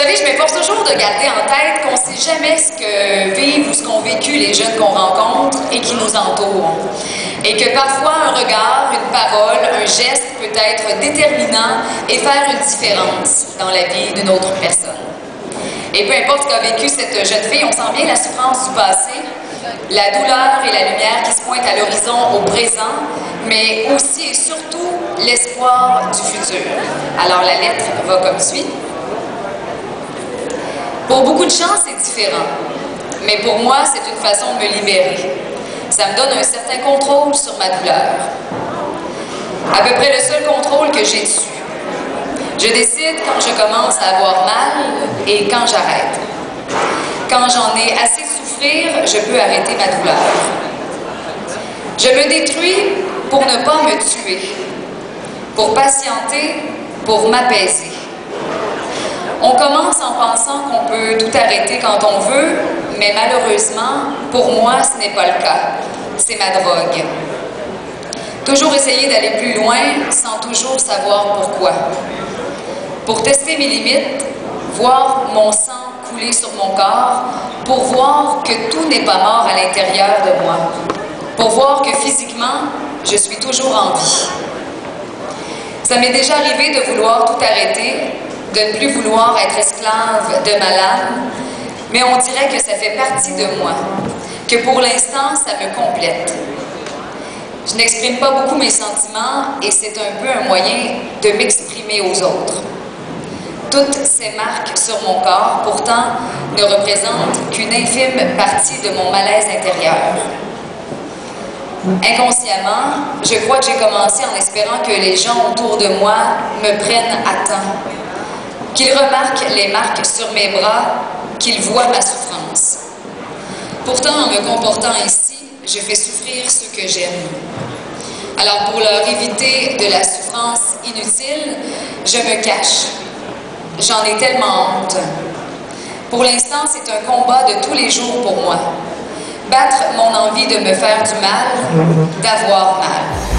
savez, je m'efforce toujours de garder en tête qu'on ne sait jamais ce que vivent ou ce qu'ont vécu les jeunes qu'on rencontre et qui nous entourent. Et que parfois, un regard, une parole, un geste peut être déterminant et faire une différence dans la vie d'une autre personne. Et peu importe ce qu'a vécu cette jeune fille, on sent bien la souffrance du passé, la douleur et la lumière qui se pointent à l'horizon au présent, mais aussi et surtout l'espoir du futur. Alors la lettre va comme suit. Pour beaucoup de gens, c'est différent, mais pour moi, c'est une façon de me libérer. Ça me donne un certain contrôle sur ma douleur. À peu près le seul contrôle que j'ai dessus. Je décide quand je commence à avoir mal et quand j'arrête. Quand j'en ai assez de souffrir, je peux arrêter ma douleur. Je me détruis pour ne pas me tuer, pour patienter, pour m'apaiser. On commence en pensant qu'on peut tout arrêter quand on veut, mais malheureusement, pour moi, ce n'est pas le cas. C'est ma drogue. Toujours essayer d'aller plus loin sans toujours savoir pourquoi. Pour tester mes limites, voir mon sang couler sur mon corps, pour voir que tout n'est pas mort à l'intérieur de moi, pour voir que physiquement, je suis toujours en vie. Ça m'est déjà arrivé de vouloir tout arrêter, de ne plus vouloir être esclave de ma lame, mais on dirait que ça fait partie de moi, que pour l'instant, ça me complète. Je n'exprime pas beaucoup mes sentiments et c'est un peu un moyen de m'exprimer aux autres. Toutes ces marques sur mon corps, pourtant, ne représentent qu'une infime partie de mon malaise intérieur. Inconsciemment, je crois que j'ai commencé en espérant que les gens autour de moi me prennent à temps, qu'ils remarquent les marques sur mes bras, qu'ils voient ma souffrance. Pourtant, en me comportant ainsi, je fais souffrir ceux que j'aime. Alors, pour leur éviter de la souffrance inutile, je me cache. J'en ai tellement honte. Pour l'instant, c'est un combat de tous les jours pour moi. Battre mon envie de me faire du mal, d'avoir mal.